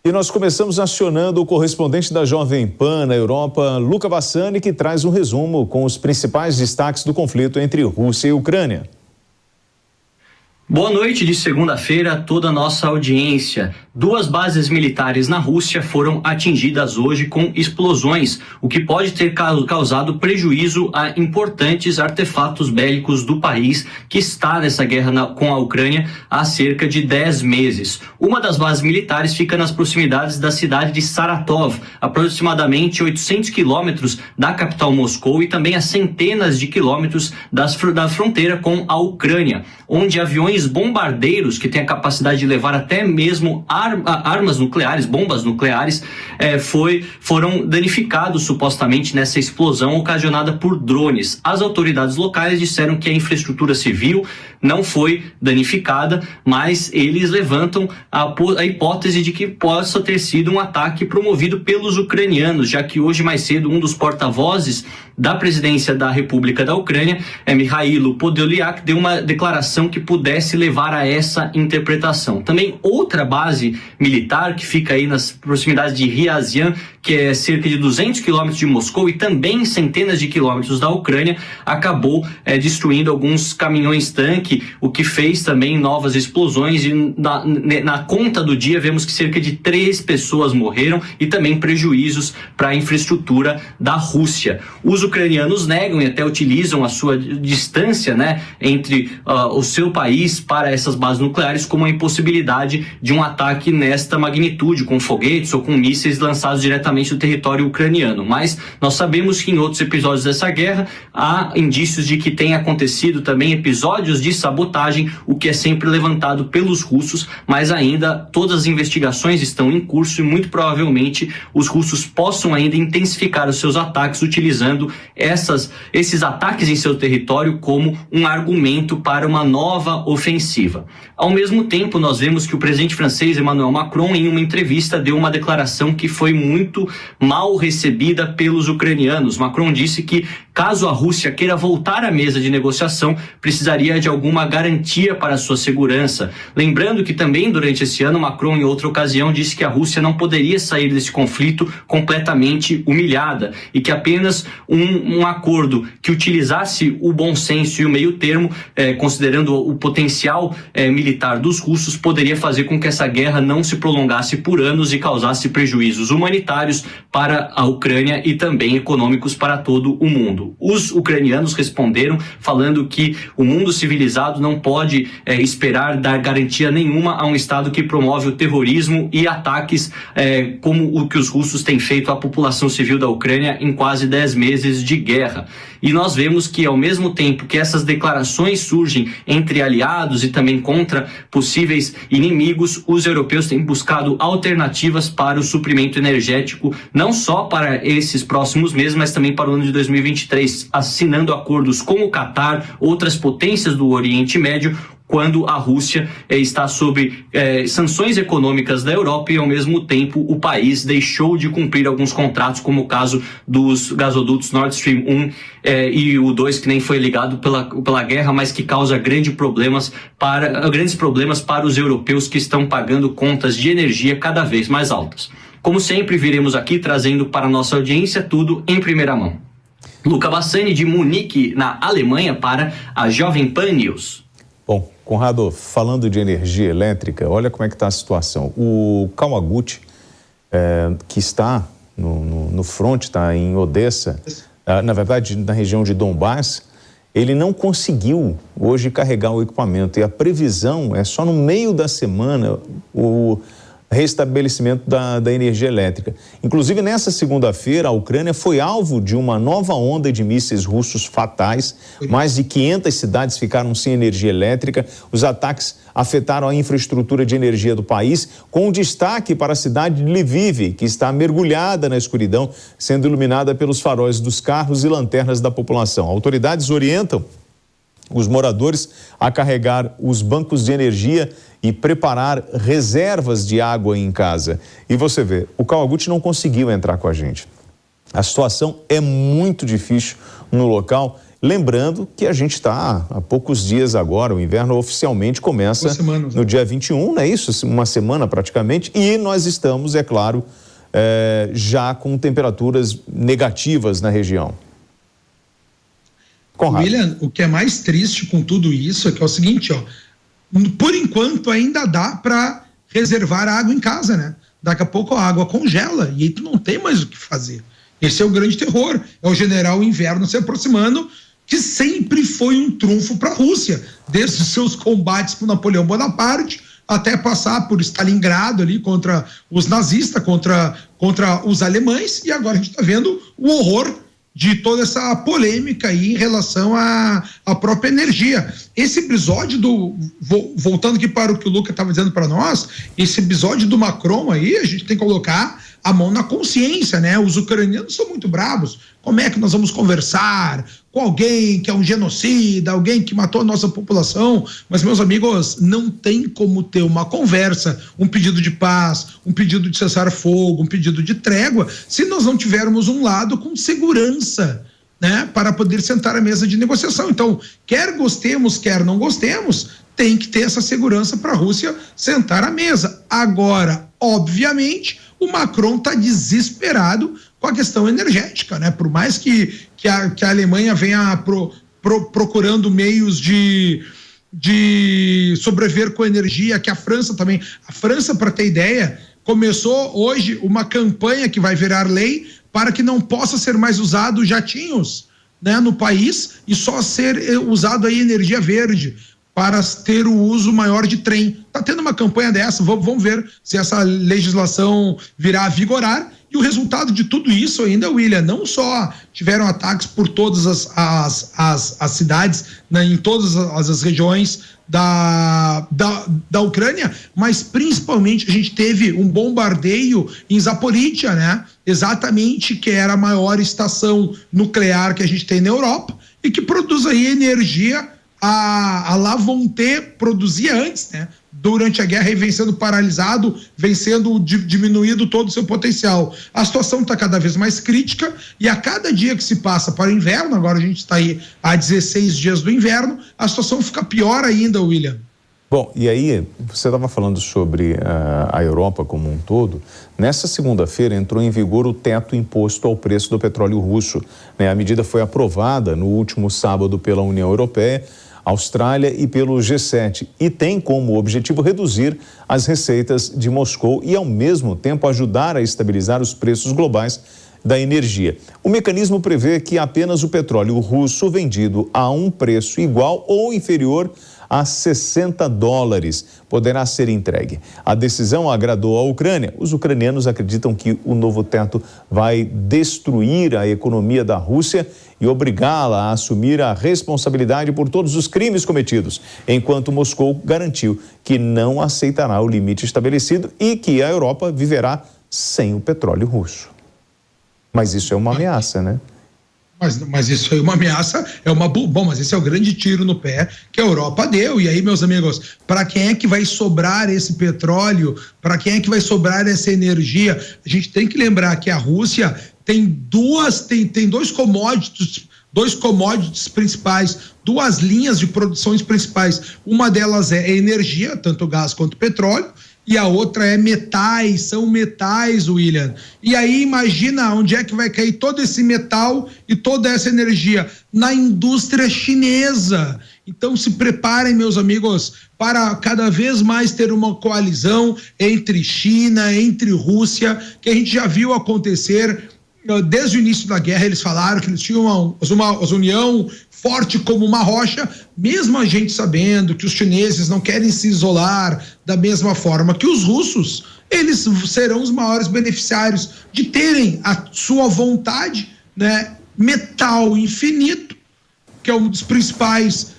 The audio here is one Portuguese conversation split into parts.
E nós começamos acionando o correspondente da Jovem Pan na Europa, Luca Bassani, que traz um resumo com os principais destaques do conflito entre Rússia e Ucrânia. Boa noite de segunda-feira a toda a nossa audiência. 2 bases militares na Rússia foram atingidas hoje com explosões, o que pode ter causado prejuízo a importantes artefatos bélicos do país que está nessa guerra com a Ucrânia há cerca de 10 meses. Uma das bases militares fica nas proximidades da cidade de Saratov, aproximadamente 800 quilômetros da capital Moscou e também a centenas de quilômetros da fronteira com a Ucrânia, onde aviões bombardeiros que têm a capacidade de levar até mesmo armas nucleares, bombas nucleares, foram danificados supostamente nessa explosão ocasionada por drones. As autoridades locais disseram que a infraestrutura civil não foi danificada, mas eles levantam a hipótese de que possa ter sido um ataque promovido pelos ucranianos, já que hoje mais cedo um dos porta-vozes da presidência da República da Ucrânia, Mikhailo Podolyak, deu uma declaração que pudesse levar a essa interpretação. Também outra base militar que fica aí nas proximidades de Ryazan, que é cerca de 200 quilômetros de Moscou e também centenas de quilômetros da Ucrânia, acabou destruindo alguns caminhões-tanque, o que fez também novas explosões e na conta do dia vemos que cerca de 3 pessoas morreram e também prejuízos para a infraestrutura da Rússia. Os ucranianos negam e até utilizam a sua distância, entre o seu país para essas bases nucleares como a impossibilidade de um ataque nesta magnitude, com foguetes ou com mísseis lançados diretamente do território ucraniano. Mas nós sabemos que em outros episódios dessa guerra há indícios de que tem acontecido também episódios de sabotagem, o que é sempre levantado pelos russos, mas ainda todas as investigações estão em curso e muito provavelmente os russos possam ainda intensificar os seus ataques utilizando esses ataques em seu território como um argumento para uma nova ofensiva. Ao mesmo tempo, nós vemos que o presidente francês Emmanuel Macron, em uma entrevista, deu uma declaração que foi muito mal recebida pelos ucranianos. Macron disse que, caso a Rússia queira voltar à mesa de negociação, precisaria de alguma garantia para a sua segurança. Lembrando que também, durante esse ano, Macron, em outra ocasião, disse que a Rússia não poderia sair desse conflito completamente humilhada e que apenas um acordo que utilizasse o bom senso e o meio termo, considerando o potencial militar dos russos, poderia fazer com que essa guerra não se prolongasse por anos e causasse prejuízos humanitários para a Ucrânia e também econômicos para todo o mundo. Os ucranianos responderam falando que o mundo civilizado não pode esperar dar garantia nenhuma a um Estado que promove o terrorismo e ataques como o que os russos têm feito à população civil da Ucrânia em quase 10 meses de guerra. E nós vemos que, ao mesmo tempo que essas declarações surgem entre aliados e também contra possíveis inimigos, os europeus têm buscado alternativas para o suprimento energético, não só para esses próximos meses, mas também para o ano de 2023, assinando acordos com o Catar, outras potências do Oriente Médio, quando a Rússia está sob sanções econômicas da Europa e, ao mesmo tempo, o país deixou de cumprir alguns contratos, como o caso dos gasodutos Nord Stream 1 e o 2, que nem foi ligado pela guerra, mas que causa grandes problemas para os europeus que estão pagando contas de energia cada vez mais altas. Como sempre, viremos aqui trazendo para a nossa audiência tudo em primeira mão. Luca Bassani, de Munique, na Alemanha, para a Jovem Pan News. Bom, Conrado, falando de energia elétrica, olha como é que está a situação. O Kawaguchi, que está no front, está em Odessa, na verdade, na região de Donbass, ele não conseguiu hoje carregar o equipamento e a previsão é só no meio da semana o restabelecimento da energia elétrica. Inclusive, nessa segunda-feira, a Ucrânia foi alvo de uma nova onda de mísseis russos fatais. Mais de 500 cidades ficaram sem energia elétrica. Os ataques afetaram a infraestrutura de energia do país, com destaque para a cidade de Lviv, que está mergulhada na escuridão, sendo iluminada pelos faróis dos carros e lanternas da população. Autoridades orientam os moradores a carregar os bancos de energia e preparar reservas de água em casa. E você vê, o Kawaguchi não conseguiu entrar com a gente. A situação é muito difícil no local. Lembrando que a gente está há poucos dias agora, o inverno oficialmente começa no dia 21, não é isso? Uma semana praticamente, e nós estamos, é claro, já com temperaturas negativas na região. Conrado. William, o que é mais triste com tudo isso é que é o seguinte, por enquanto ainda dá para reservar água em casa, né? Daqui a pouco a água congela e aí tu não tem mais o que fazer. Esse é o grande terror, é o general inverno se aproximando, que sempre foi um trunfo para a Rússia, desde os seus combates com Napoleão Bonaparte, até passar por Stalingrado ali contra os nazistas, contra os alemães, e agora a gente está vendo o horror de toda essa polêmica aí em relação à própria energia. Esse episódio voltando aqui para o que o Luca estava dizendo para nós, esse episódio do Macron aí, a gente tem que colocar a mão na consciência, né? Os ucranianos são muito bravos. Como é que nós vamos conversar com alguém que é um genocida, alguém que matou a nossa população? Mas, meus amigos, não tem como ter uma conversa, um pedido de paz, um pedido de cessar fogo, um pedido de trégua, se nós não tivermos um lado com segurança, né? Para poder sentar à mesa de negociação. Então, quer gostemos, quer não gostemos, tem que ter essa segurança para a Rússia sentar à mesa. Agora, obviamente, o Macron está desesperado com a questão energética, né? Por mais que a Alemanha venha procurando meios de sobreviver com energia, que a França também. A França, para ter ideia, começou hoje uma campanha que vai virar lei para que não possa ser mais usado jatinhos, né, no país e só ser usado aí energia verde, para ter o uso maior de trem. Está tendo uma campanha dessa, vamos ver se essa legislação virá a vigorar. E o resultado de tudo isso ainda, William, não só tiveram ataques por todas as cidades, né, em todas as regiões da Ucrânia, mas principalmente a gente teve um bombardeio em Zaporítia, né? Exatamente, que era a maior estação nuclear que a gente tem na Europa e que produz aí energia. A Lavonte produzia antes, né? Durante a guerra, e vem sendo paralisado, vem sendo diminuído todo o seu potencial. A situação está cada vez mais crítica e a cada dia que se passa para o inverno, agora a gente está aí há 16 dias do inverno, a situação fica pior ainda, William. Bom, e aí, você estava falando sobre a Europa como um todo. Nessa segunda-feira entrou em vigor o teto imposto ao preço do petróleo russo, né? A medida foi aprovada no último sábado pela União Europeia, Austrália e pelo G7 e tem como objetivo reduzir as receitas de Moscou e, ao mesmo tempo, ajudar a estabilizar os preços globais da energia. O mecanismo prevê que apenas o petróleo russo vendido a um preço igual ou inferior a $60 poderá ser entregue. A decisão agradou à Ucrânia. Os ucranianos acreditam que o novo teto vai destruir a economia da Rússia e obrigá-la a assumir a responsabilidade por todos os crimes cometidos, enquanto Moscou garantiu que não aceitará o limite estabelecido e que a Europa viverá sem o petróleo russo. Mas isso é uma ameaça, né? Mas isso aí é uma ameaça, bom, mas esse é o grande tiro no pé que a Europa deu. E aí, meus amigos, para quem é que vai sobrar esse petróleo? Para quem é que vai sobrar essa energia? A gente tem que lembrar que a Rússia tem dois commodities principais, duas linhas de produções principais. Uma delas é energia, tanto gás quanto petróleo, e a outra é metais, são metais, William. E aí imagina onde é que vai cair todo esse metal e toda essa energia? Na indústria chinesa. Então se preparem, meus amigos, para cada vez mais ter uma coalizão entre China, entre Rússia, que a gente já viu acontecer desde o início da guerra. Eles falaram que eles tinham uma união forte como uma rocha, mesmo a gente sabendo que os chineses não querem se isolar da mesma forma que os russos, eles serão os maiores beneficiários de terem a sua vontade, né, metal infinito, que é um dos principais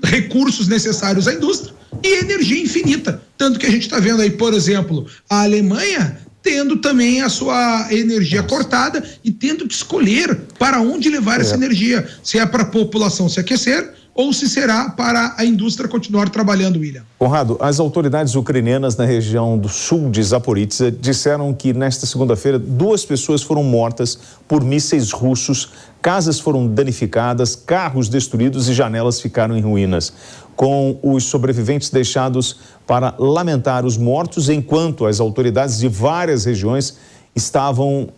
recursos necessários à indústria, e energia infinita. Tanto que a gente está vendo aí, por exemplo, a Alemanha tendo também a sua energia cortada e tendo que escolher para onde levar essa energia, se é para a população se aquecer ou se será para a indústria continuar trabalhando, William. Conrado, as autoridades ucranianas na região do sul de Zaporizhzhia disseram que nesta segunda-feira 2 pessoas foram mortas por mísseis russos, casas foram danificadas, carros destruídos e janelas ficaram em ruínas, com os sobreviventes deixados para lamentar os mortos, enquanto as autoridades de várias regiões estavam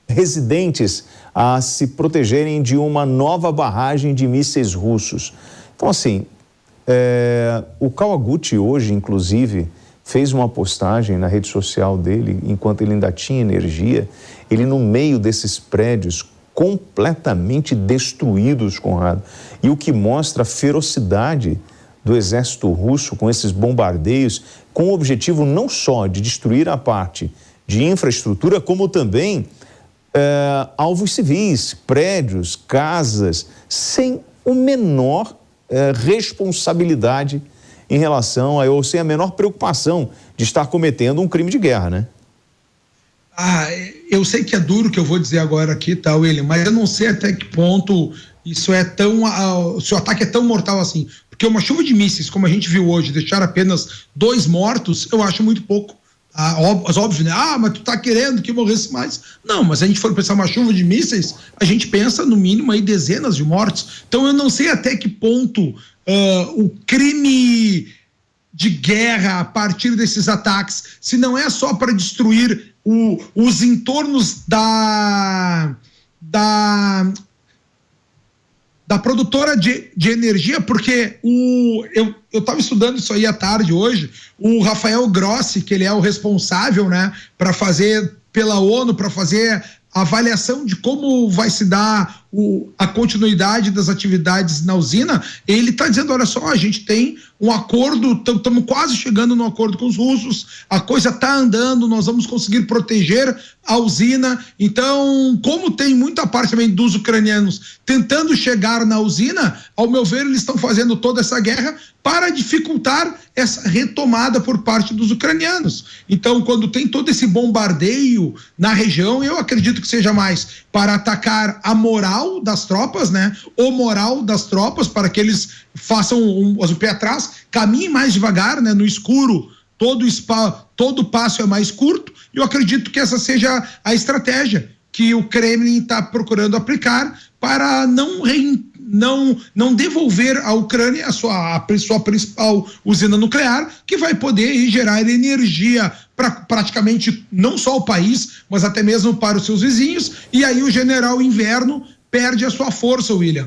residentes a se protegerem de uma nova barragem de mísseis russos. Então, assim, o Kawaguchi hoje, inclusive, fez uma postagem na rede social dele, enquanto ele ainda tinha energia, ele no meio desses prédios completamente destruídos, Conrado, e o que mostra a ferocidade do exército russo com esses bombardeios, com o objetivo não só de destruir a parte de infraestrutura, como também alvos civis, prédios, casas, sem o menor responsabilidade em relação ou sem a menor preocupação de estar cometendo um crime de guerra, né? Eu sei que é duro o que eu vou dizer agora aqui, tá, William, mas eu não sei até que ponto isso é tão, se o ataque é tão mortal assim, porque uma chuva de mísseis, como a gente viu hoje, deixar apenas 2 mortos, eu acho muito pouco. Óbvio, né? Mas tu tá querendo que morresse mais. Não, mas se a gente for pensar uma chuva de mísseis, a gente pensa no mínimo aí dezenas de mortos. Então eu não sei até que ponto o crime de guerra a partir desses ataques, se não é só para destruir os entornos da produtora de energia, porque eu estava estudando isso aí à tarde hoje, o Rafael Grossi, que ele é o responsável, né, para fazer pela ONU, para fazer a avaliação de como vai se dar a continuidade das atividades na usina, ele está dizendo, olha só, a gente tem um acordo, estamos quase chegando no acordo com os russos, a coisa está andando, nós vamos conseguir proteger a usina. Então, como tem muita parte também dos ucranianos tentando chegar na usina, ao meu ver, eles estão fazendo toda essa guerra para dificultar essa retomada por parte dos ucranianos. Então, quando tem todo esse bombardeio na região, eu acredito que seja mais para atacar a moral das tropas, né? O moral das tropas, para que eles façam o pé atrás, caminhem mais devagar, né? No escuro, todo passo é mais curto, e eu acredito que essa seja a estratégia que o Kremlin está procurando aplicar para não devolver à Ucrânia a sua principal usina nuclear, que vai poder gerar energia para praticamente não só o país, mas até mesmo para os seus vizinhos, e aí o general Inverno perde a sua força, William.